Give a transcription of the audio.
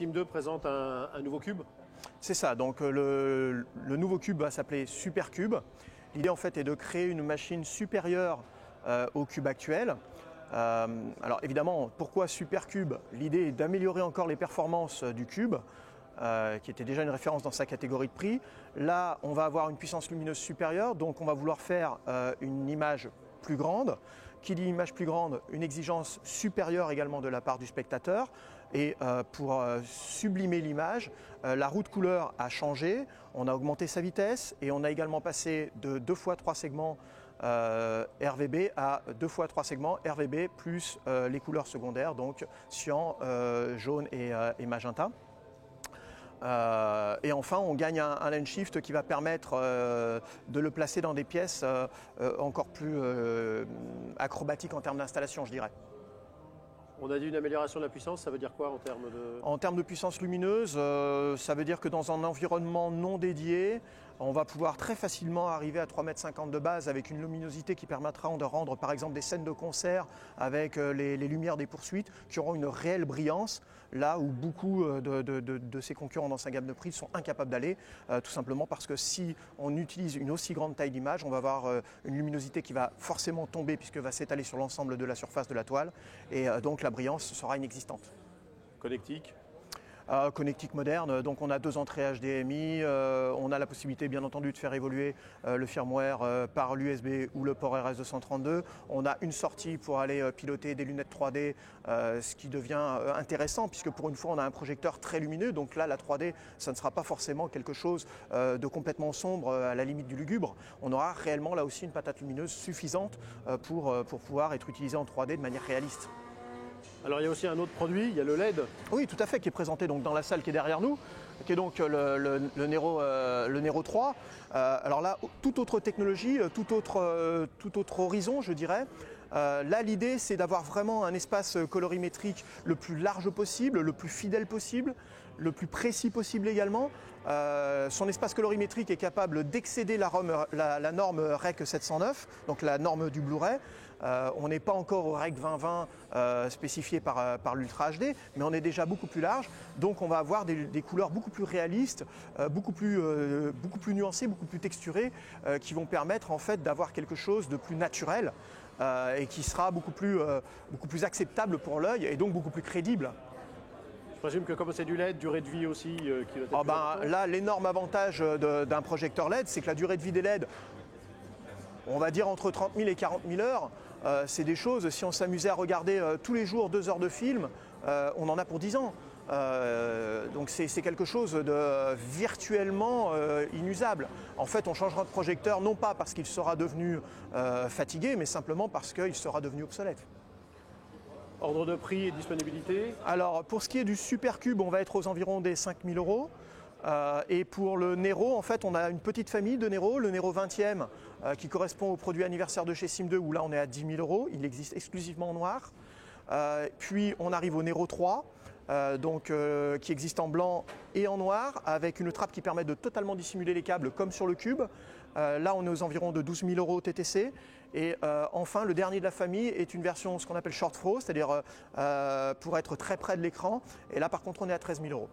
Sim2 présente un nouveau cube. C'est ça, donc le nouveau cube va s'appeler Supercube. L'idée en fait est de créer une machine supérieure au cube actuel. Alors évidemment, pourquoi Supercube? L'idée est d'améliorer encore les performances du cube, qui était déjà une référence dans sa catégorie de prix. Là, on va avoir une puissance lumineuse supérieure, donc on va vouloir faire une image plus grande. Qui dit image plus grande, une exigence supérieure également de la part du spectateur. Et pour sublimer l'image, la roue de couleur a changé, on a augmenté sa vitesse et on a également passé de 2 fois 3 segments RVB à 2 fois 3 segments RVB plus les couleurs secondaires, donc cyan, jaune et magenta. Et enfin, on gagne un lens shift qui va permettre de le placer dans des pièces encore plus acrobatiques en termes d'installation, je dirais. On a dit une amélioration de la puissance, ça veut dire quoi en termes de… En termes de puissance lumineuse, ça veut dire que dans un environnement non dédié, on va pouvoir très facilement arriver à 3,50 m de base avec une luminosité qui permettra de rendre par exemple des scènes de concert avec les lumières des poursuites qui auront une réelle brillance, là où beaucoup de ses concurrents dans sa gamme de prix sont incapables d'aller, tout simplement parce que si on utilise une aussi grande taille d'image, on va avoir une luminosité qui va forcément tomber puisque va s'étaler sur l'ensemble de la surface de la toile et donc la brillance sera inexistante. Connectique. Connectique moderne, donc on a 2 entrées HDMI, on a la possibilité bien entendu de faire évoluer le firmware par l'USB ou le port RS232. On a une sortie pour aller piloter des lunettes 3D, ce qui devient intéressant puisque pour une fois on a un projecteur très lumineux, donc là la 3D ça ne sera pas forcément quelque chose de complètement sombre à la limite du lugubre. On aura réellement là aussi une patate lumineuse suffisante pour pouvoir être utilisé en 3D de manière réaliste. Alors il y a aussi un autre produit, il y a le LED. Oui, tout à fait, qui est présenté donc dans la salle qui est derrière nous, qui est donc le Nero 3. Alors là, toute autre technologie, tout autre horizon, je dirais. Là, l'idée, c'est d'avoir vraiment un espace colorimétrique le plus large possible, le plus fidèle possible, le plus précis possible également. Son espace colorimétrique est capable d'excéder la norme REC 709, donc la norme du Blu-ray. On n'est pas encore au REC 2020 spécifié par l'Ultra HD, mais on est déjà beaucoup plus large. Donc on va avoir des couleurs beaucoup plus réalistes, beaucoup plus nuancées, beaucoup plus texturées, qui vont permettre en fait d'avoir quelque chose de plus naturel et qui sera beaucoup plus acceptable pour l'œil et donc beaucoup plus crédible. Je présume que comme c'est du LED, durée de vie aussi qui va être là, l'énorme avantage d'un projecteur LED, c'est que la durée de vie des LED, on va dire entre 30 000 et 40 000 heures, c'est des choses, si on s'amusait à regarder tous les jours 2 heures de film, on en a pour 10 ans. Donc c'est quelque chose de virtuellement inusable. En fait, on changera de projecteur non pas parce qu'il sera devenu fatigué, mais simplement parce qu'il sera devenu obsolète. Ordre de prix et disponibilité? Alors, pour ce qui est du Supercube, on va être aux environs des 5 000 €. Et pour le Nero, en fait, on a une petite famille de Nero, le Nero 20e, qui correspond au produit anniversaire de chez Sim2, où là, on est à 10 000 €. Il existe exclusivement en noir. Puis, on arrive au Nero 3, qui existe en blanc et en noir, avec une trappe qui permet de totalement dissimuler les câbles, comme sur le Cube. Là, on est aux environs de 12 000 € TTC. Et enfin, le dernier de la famille est une version, ce qu'on appelle short throw, c'est-à-dire pour être très près de l'écran. Et là, par contre, on est à 13 000 €.